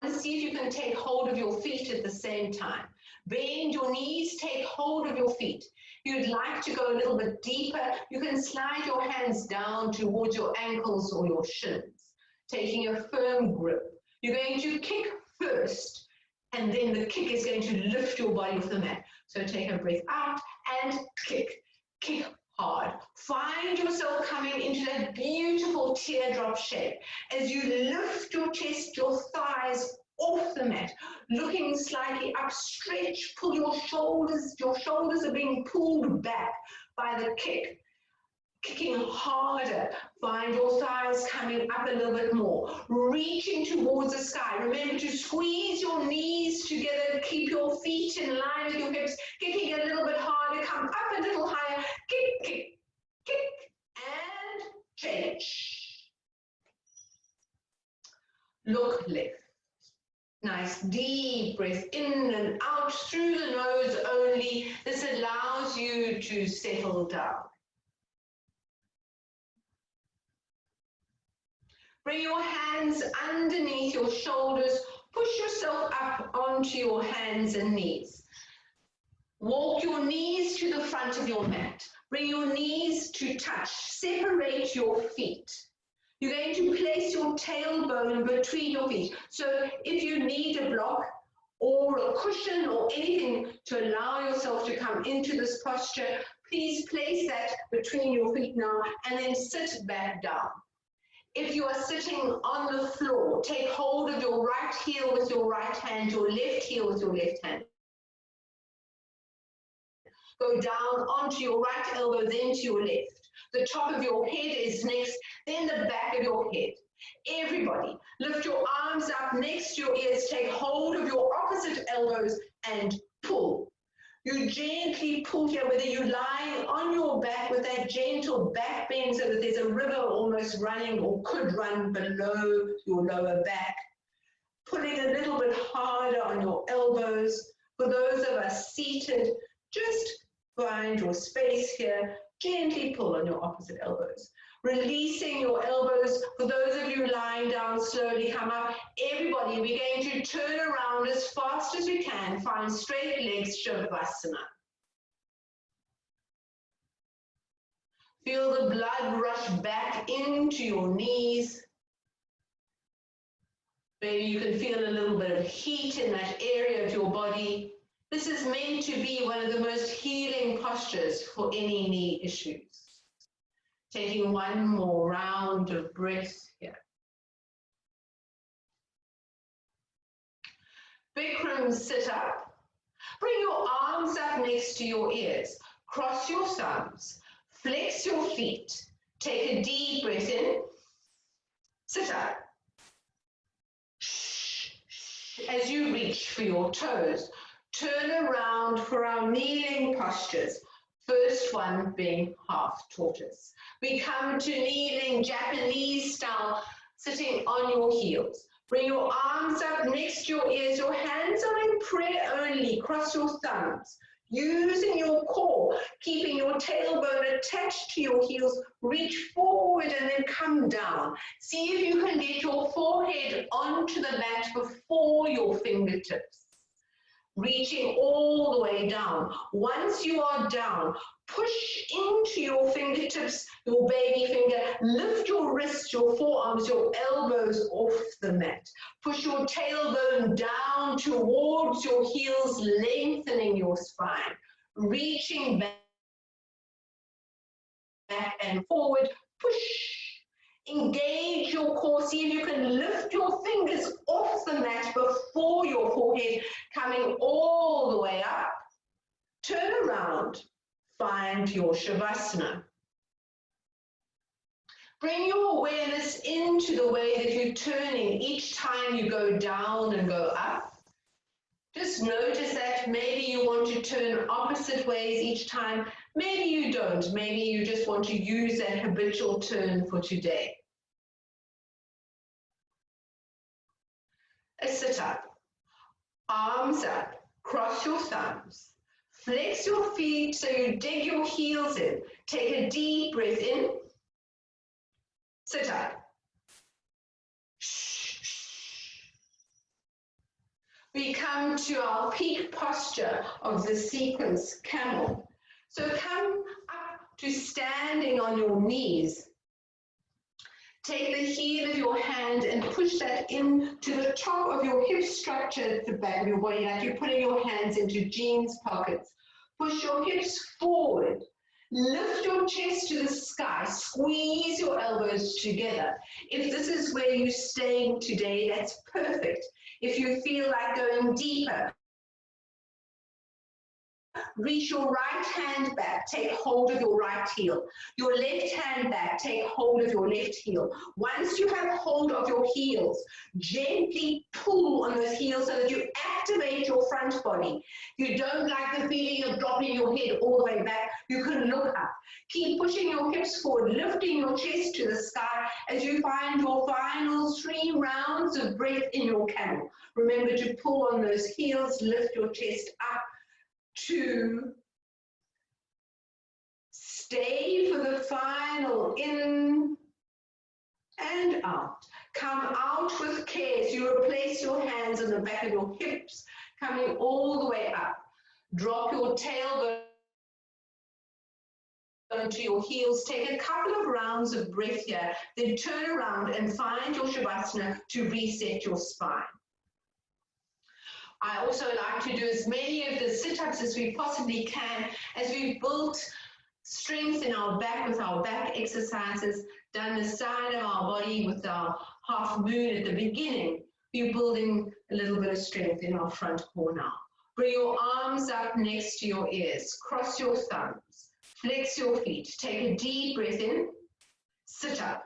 see if you can take hold of your feet at the same time. Bend your knees, take hold of your feet. You'd like to go a little bit deeper, you can slide your hands down towards your ankles or your shins, taking a firm grip. You're going to kick first, and then the kick is going to lift your body off the mat. So take a breath out and kick. Kick hard. Find yourself coming into that beautiful teardrop shape. As you lift your chest, your thighs off the mat, looking slightly up, stretch, pull your shoulders are being pulled back by the kick. Kicking harder, find your thighs coming up a little bit more, reaching towards the sky. Remember to squeeze your knees together, keep your feet in line with your hips, kicking a little bit harder, come up a little higher, kick, kick, kick, and change. Look left. Nice deep breath in and out through the nose only. This allows you to settle down. Bring your hands underneath your shoulders, Push yourself up onto your hands and knees. Walk your knees to the front of your mat. Bring your knees to touch. Separate your feet. You're going to place your tailbone between your feet. So if you need a block or a cushion or anything to allow yourself to come into this posture, please place that between your feet now and then sit back down. If you are sitting on the floor, take hold of your right heel with your right hand, your left heel with your left hand. Go down onto your right elbow, then to your left. The top of your head is next, then the back of your head. Everybody, lift your arms up next to your ears, take hold of your opposite elbows and pull. You gently pull here, whether you're lying on your back with that gentle back bend so that there's a river almost running or could run below your lower back. Pulling a little bit harder on your elbows. For those of us seated, just find your space here. Gently pull on your opposite elbows. Releasing your elbows. For those of you lying down, slowly come up. Everybody, we're going to turn around as fast as we can. Find straight legs, Shavasana. Feel the blood rush back into your knees. Maybe you can feel a little bit of heat in that area of your body. This is meant to be one of the most healing postures for any knee issues. Taking one more round of breath here. Bikram sit up. Bring your arms up next to your ears. Cross your thumbs. Flex your feet. Take a deep breath in. Sit up. As you reach for your toes, turn around for our kneeling postures. First one being half tortoise. We come to kneeling Japanese style, sitting on your heels. Bring your arms up next to your ears. Your hands are in prayer only. Cross your thumbs. Using your core, keeping your tailbone attached to your heels. Reach forward and then come down. See if you can get your forehead onto the mat before your fingertips. Reaching all the way down. Once you are down, push into your fingertips, your baby finger, lift your wrists, your forearms, your elbows off the mat. Push your tailbone down towards your heels, lengthening your spine. Reaching back and forward, push. Engage your core. See if you can lift your fingers off the mat before your forehead, coming all the way up. Turn around. Find your Shavasana. Bring your awareness into the way that you're turning each time you go down and go up. Just notice that maybe you want to turn opposite ways each time. Maybe you don't. Maybe you just want to use that habitual turn for today. A sit up. Arms up. Cross your thumbs. Flex your feet so you dig your heels in. Take a deep breath in. Sit up. We come to our peak posture of the sequence, camel. So come up to standing on your knees. Take the heel of your hand and push that in to the top of your hip structure at the back of your body, like you're putting your hands into jeans pockets. Push your hips forward. Lift your chest to the sky. Squeeze your elbows together. If this is where you're staying today, that's perfect. If you feel like going deeper, reach your right hand back, take hold of your right heel. Your left hand back, take hold of your left heel. Once you have hold of your heels, gently pull on those heels so that you activate your front body. You don't like the feeling of dropping your head all the way back, you can look up. Keep pushing your hips forward, lifting your chest to the sky as you find your final 3 rounds of breath in your camel. Remember to pull on those heels, lift your chest up. 2, stay for the final in and out. Come out with care. So you replace your hands on the back of your hips, coming all the way up. Drop your tailbone to your heels. Take a couple of rounds of breath here, then turn around and find your Shavasana to reset your spine. I also like to do as many of the sit-ups as we possibly can, as we've built strength in our back with our back exercises, down the side of our body with our half moon at the beginning. We're building a little bit of strength in our front core now. Bring your arms up next to your ears. Cross your thumbs. Flex your feet. Take a deep breath in. Sit up.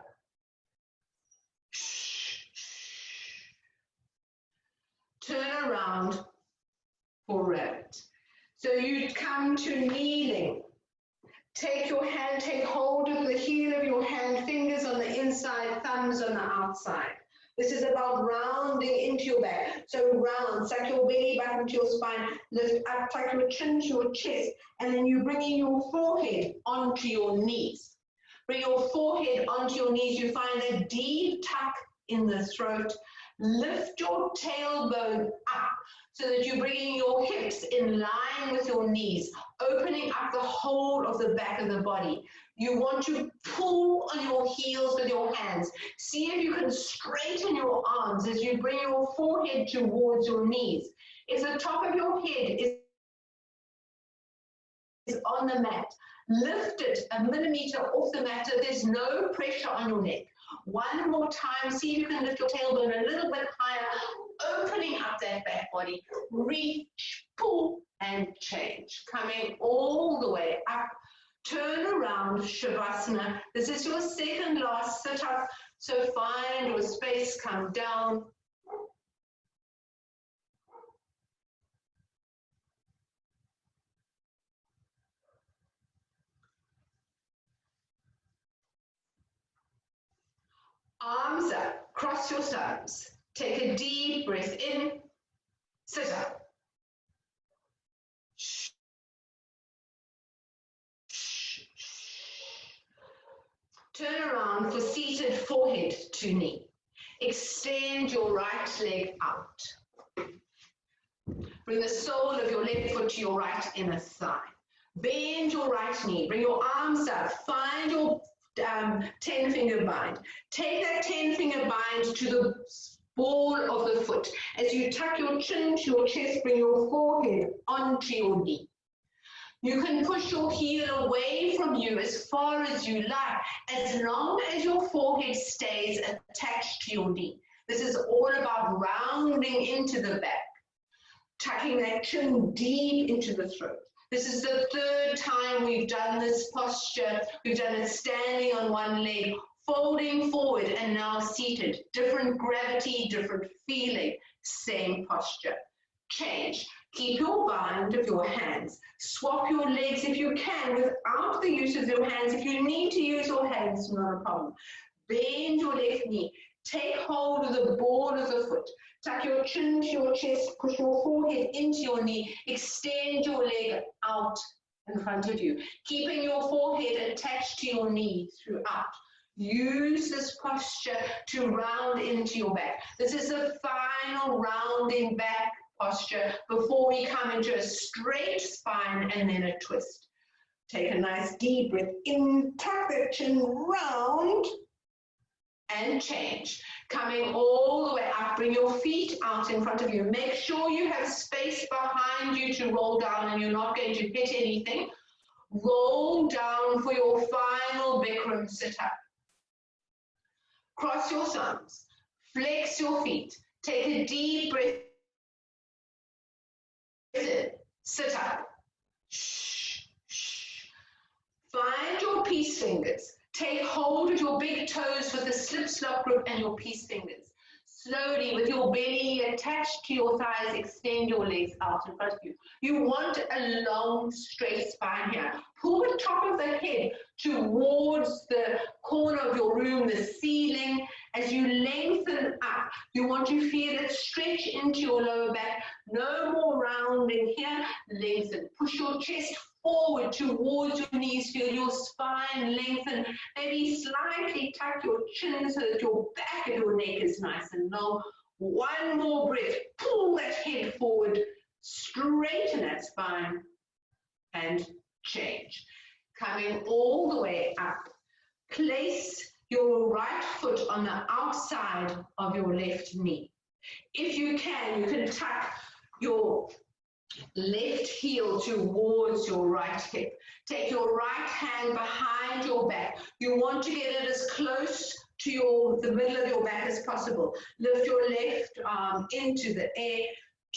Turn around for rabbit. So you come to kneeling. Take your hand, take hold of the heel of your hand, fingers on the inside, thumbs on the outside. This is about rounding into your back. So round, suck your belly back into your spine, lift up, tuck your chin to your chest, and then you bring your forehead onto your knees. Bring your forehead onto your knees. You find a deep tuck in the throat. Lift your tailbone up so that you're bringing your hips in line with your knees, opening up the whole of the back of the body. You want to pull on your heels with your hands. See if you can straighten your arms as you bring your forehead towards your knees. If the top of your head is on the mat, lift it a millimeter off the mat so there's no pressure on your neck. One more time, see if you can lift your tailbone a little bit higher, opening up that back body. Reach, pull, and change. Coming all the way up. Turn around, Shavasana. This is your second last sit-up, so find your space, come down. Arms up, cross your thumbs. Take a deep breath in, sit up. Turn around for seated forehead to knee. Extend your right leg out. Bring the sole of your left foot to your right inner thigh. Bend your right knee. Bring your arms up. Find your 10-finger bind. Take that 10-finger bind to the ball of the foot. As you tuck your chin to your chest, bring your forehead onto your knee. You can push your heel away from you as far as you like, as long as your forehead stays attached to your knee. This is all about rounding into the back, tucking that chin deep into the throat. This is the third time we've done this posture. We've done it standing on one leg, folding forward, and now seated. Different gravity, different feeling, same posture. Change. Keep your bind of your hands. Swap your legs if you can without the use of your hands. If you need to use your hands, not a problem. Bend your left knee. Take hold of the ball of the foot. Tuck your chin to your chest. Push your forehead into your knee. Extend your leg out in front of you, keeping your forehead attached to your knee throughout. Use this posture to round into your back. This is the final rounding back posture before we come into a straight spine and then a twist. Take a nice deep breath in, tuck the chin round, and change. Coming all the way up, bring your feet out in front of you. Make sure you have space behind you to roll down and you're not going to hit anything. Roll down for your final Bikram sit-up. Cross your thumbs, flex your feet, take a deep breath in, sit up. Find your peace fingers. Take hold of your big toes with the slip-slop grip and your peace fingers. Slowly, with your belly attached to your thighs, extend your legs out in front of you. You want a long, straight spine here. Pull the top of the head towards the corner of your room, the ceiling. As you lengthen up, you want to feel it stretch into your lower back. No more rounding here. Lengthen. Push your chest forward towards your knees. Feel your spine lengthen. Maybe slightly tuck your chin so that your back of your neck is nice and long. One more breath. Pull that head forward. Straighten that spine. And change. Coming all the way up. Place your right foot on the outside of your left knee. If you can tuck your left heel towards your right hip. Take your right hand behind your back. You want to get it as close to the middle of your back as possible. Lift your left arm into the air.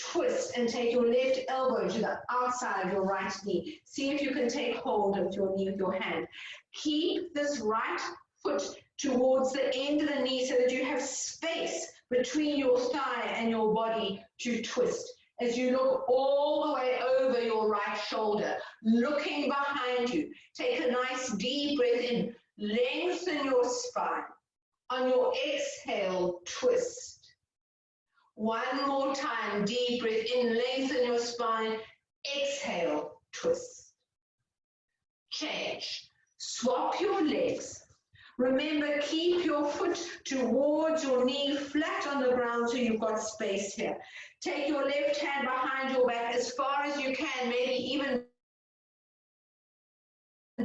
Twist and take your left elbow to the outside of your right knee. See if you can take hold of your knee with your hand. Keep this right foot towards the end of the knee so that you have space between your thigh and your body to twist. As you look all the way over your right shoulder, looking behind you, take a nice deep breath in. Lengthen your spine. On your exhale, twist. One more time, deep breath in, lengthen your spine, exhale, twist. Change. Swap your legs. Remember, keep your foot towards your knee, flat on the ground so you've got space here. Take your left hand behind your back as far as you can, maybe even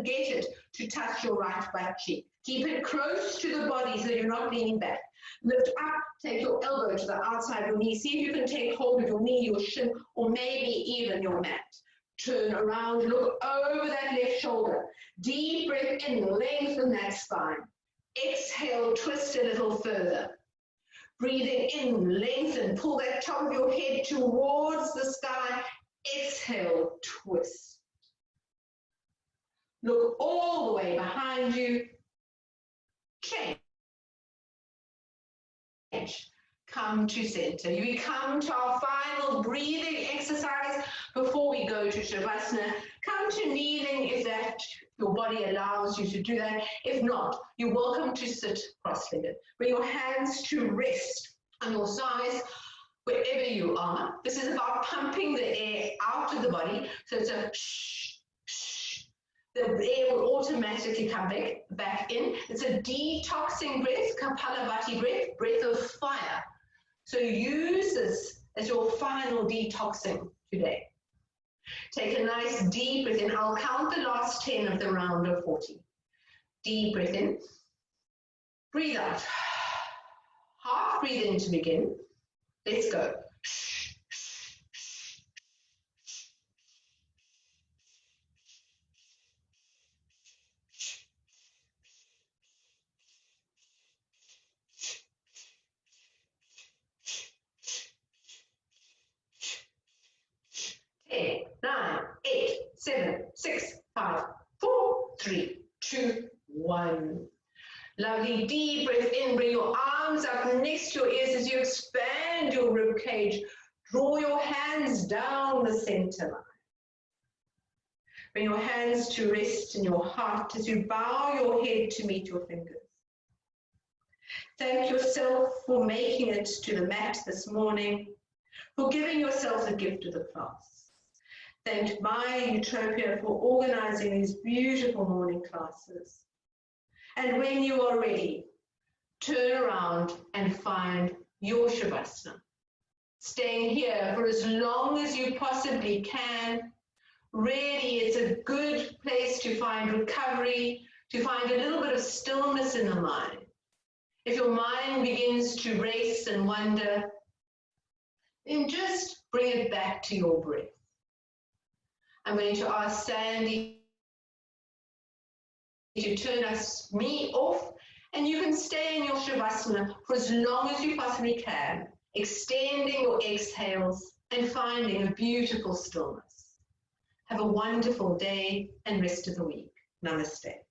get it to touch your right butt cheek. Keep it close to the body so you're not leaning back. Lift up, take your elbow to the outside of your knee. See if you can take hold of your knee, your shin, or maybe even your mat. Turn around, look over that left shoulder. Deep breath in, lengthen that spine. Exhale, twist a little further. Breathing in, lengthen, pull that top of your head towards the sky. Exhale, twist. Look all the way behind you. Change. Come to center. We come to our final breathing exercise before we go to Shavasana. Come to kneeling if that your body allows you to do that. If not, you're welcome to sit cross-legged. Bring your hands to rest on your sides wherever you are. This is about pumping the air out of the body. So it's a shh, shh. The air will automatically come back in. It's a detoxing breath, Kapalabhati breath, breath of fire. So use this as your final detoxing today. Take a nice deep breath in. I'll count the last 10 of the round of 40. Deep breath in. Breathe out. Half breathe in to begin. Let's go. 9, 8, 7, 6, 5, 4, 3, 2, 1. Lovely. Deep breath in. Bring your arms up next to your ears as you expand your rib cage. Draw your hands down the center line. Bring your hands to rest in your heart as you bow your head to meet your fingers. Thank yourself for making it to the mat this morning, for giving yourself the gift of the class. Thank Maya Utopia for organizing these beautiful morning classes. And when you are ready, turn around and find your Shavasana. Staying here for as long as you possibly can. Really, it's a good place to find recovery, to find a little bit of stillness in the mind. If your mind begins to race and wander, then just bring it back to your breath. I'm going to ask Sandy to turn me off, and you can stay in your Shavasana for as long as you possibly can, extending your exhales and finding a beautiful stillness. Have a wonderful day and rest of the week. Namaste.